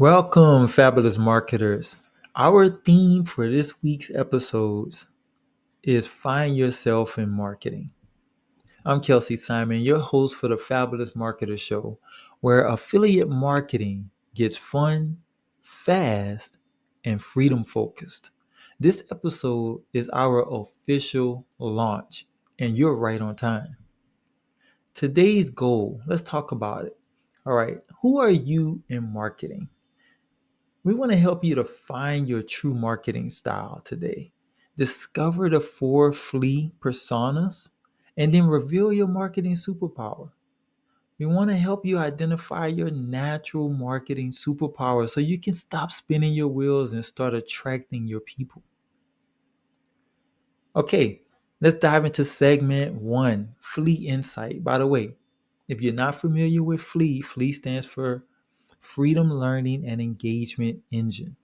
Welcome, fabulous marketers. Our theme for this week's episodes is Find Yourself in Marketing. I'm Kelsey Simon, your host for the Fabulous Marketer Show, where affiliate marketing gets fun, fast, and freedom focused. This episode is our official launch, and you're right on time. Today's goal, let's talk about it. All right, who are you in marketing? We want to help you to find your true marketing style today. Discover the four flea personas and then reveal your marketing superpower. We want to help you identify your natural marketing superpower so you can stop spinning your wheels and start attracting your people. Okay, let's dive into segment one, Flea Insight. By the way, if you're not familiar with Flea, Flea stands for Freedom Learning and Engagement Engine.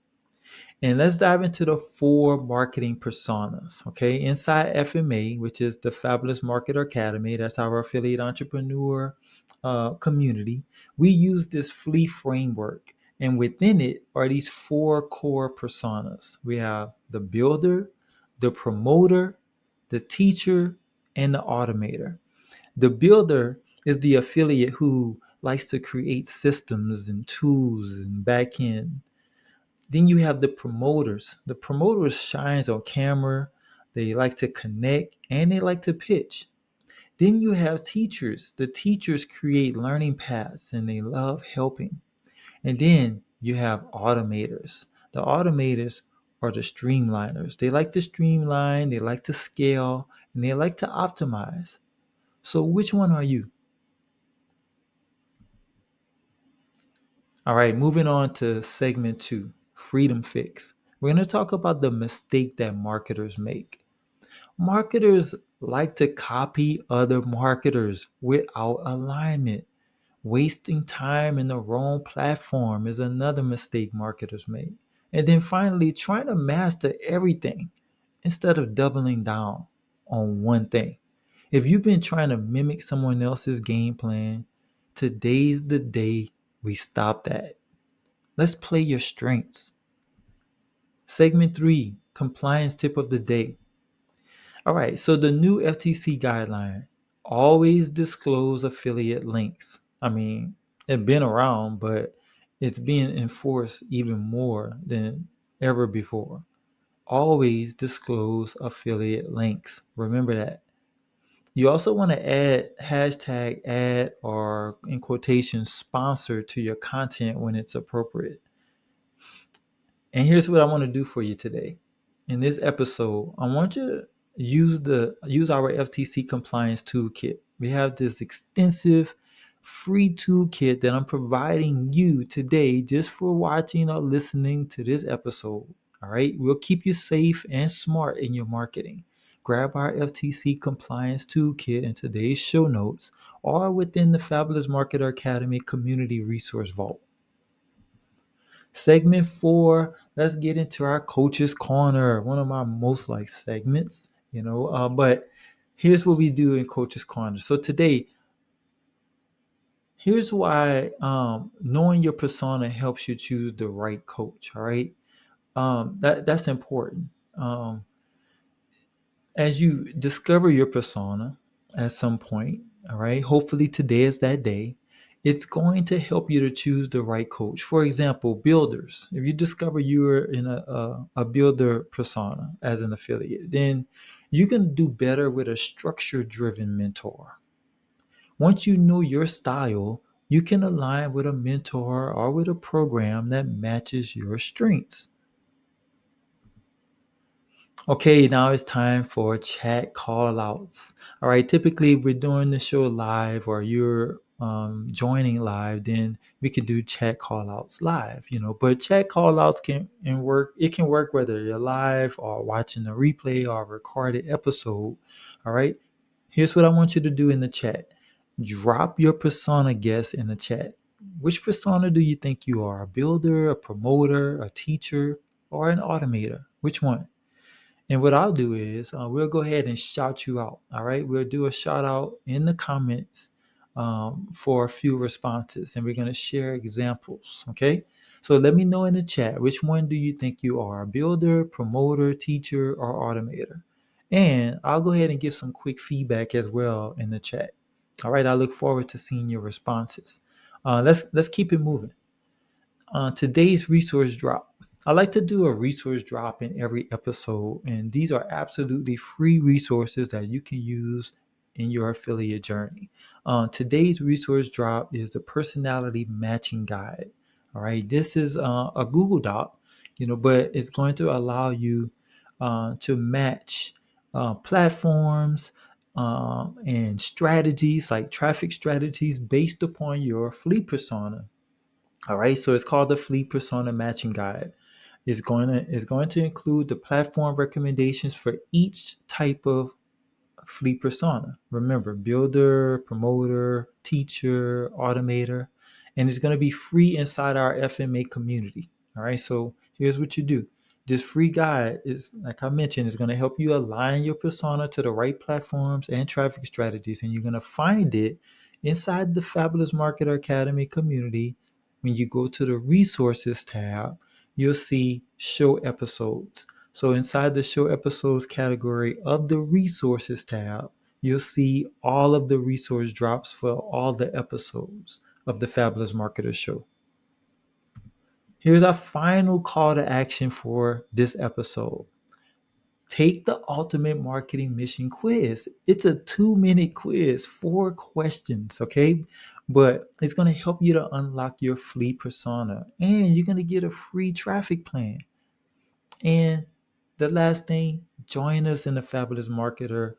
And let's dive into the four marketing personas. Okay. Inside FMA, which is the Fabulous Marketer Academy, that's our affiliate entrepreneur community, we use this flea framework. And within it are these four core personas. We have the builder, the promoter, the teacher, and the automator. The builder is the affiliate who likes to create systems and tools and backend. Then you have the promoters. The promoters shines on camera. They like to connect and they like to pitch. Then you have teachers. The teachers create learning paths and they love helping. And then you have automators. The automators are the streamliners. They like to streamline, they like to scale, and they like to optimize. So which one are you? All right, moving on to segment two, Freedom Fix. We're going to talk about the mistake that marketers make. Marketers like to copy other marketers without alignment. Wasting time in the wrong platform is another mistake marketers make. And then finally, trying to master everything instead of doubling down on one thing. If you've been trying to mimic someone else's game plan, today's the day we stop that. Let's play your strengths. Segment three, compliance tip of the day. All right, so the new FTC guideline, always disclose affiliate links. I mean, it's been around, but it's being enforced even more than ever before. Always disclose affiliate links. Remember that. You also want to add hashtag ad or in quotations sponsor to your content when it's appropriate. And here's what I want to do for you today. In this episode, I want you to use our FTC compliance toolkit. We have this extensive free toolkit that I'm providing you today just for watching or listening to this episode. All right, we'll keep you safe and smart in your marketing. Grab our FTC compliance toolkit in today's show notes or within the Fabulous Marketer Academy community resource vault. Segment four, let's get into our coach's corner, one of my most like segments, but here's what we do in coach's corner. So today, here's why knowing your persona helps you choose the right coach. All right. That's important. Um, as you discover your persona at some point, all right, hopefully today is that day, it's going to help you to choose the right coach. For example, builders. If you discover you're in a builder persona as an affiliate, then you can do better with a structure driven mentor. Once you know your style, you can align with a mentor or with a program that matches your strengths. Okay, now it's time for chat call outs. All right, typically we're doing the show live or you're joining live, then we can do chat call outs live, but chat call outs can work whether you're live or watching a replay or a recorded episode. All right, here's what I want you to do in the chat. Drop your persona guess in the chat. Which persona do you think you are? A builder, a promoter, a teacher, or an automator? Which one? And what I'll do is we'll go ahead and shout you out. All right. We'll do a shout out in the comments for a few responses and we're going to share examples. Okay. So let me know in the chat, which one do you think you are? Builder, promoter, teacher, or automator? And I'll go ahead and give some quick feedback as well in the chat. All right, I look forward to seeing your responses. Let's keep it moving. Today's resource drop. I like to do a resource drop in every episode, and these are absolutely free resources that you can use in your affiliate journey. Today's resource drop is the personality matching guide. All right, this is a Google Doc, but it's going to allow you to match platforms and strategies like traffic strategies based upon your fleet persona. All right, so it's called the Fleet Persona Matching Guide. It's going to include the platform recommendations for each type of fleet persona. Remember, builder, promoter, teacher, automator, and it's going to be free inside our FMA community. All right, so here's what you do. This free guide is, like I mentioned, is going to help you align your persona to the right platforms and traffic strategies, and you're going to find it inside the Fabulous Marketer Academy community. When you go to the resources tab, you'll see show episodes. So inside the show episodes category of the resources tab, you'll see all of the resource drops for all the episodes of the Fabulous Marketer Show. Here's our final call to action for this episode. Take the Ultimate Marketing Mission Quiz. It's a 2-minute quiz, 4 questions, okay? But it's going to help you to unlock your fleet persona, and you're going to get a free traffic plan. And the last thing, join us in the Fabulous Marketer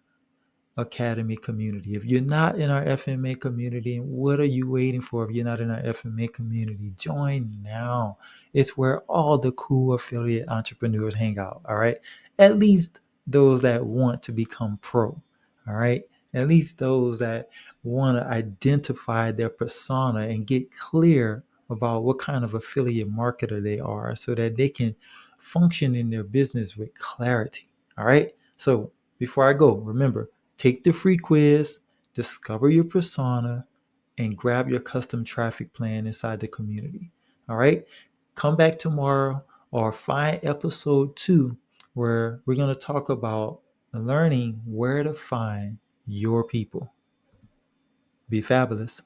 Academy community. If you're not in our FMA community, what are you waiting for? If you're not in our FMA community, join now. It's where all the cool affiliate entrepreneurs hang out. All right. At least those that want to become pro. All right. At least those that want to identify their persona and get clear about what kind of affiliate marketer they are so that they can function in their business with clarity. All right. So before I go, remember, take the free quiz, discover your persona, and grab your custom traffic plan inside the community. All right. Come back tomorrow or find episode 2 where we're going to talk about learning where to find your people. Be fabulous.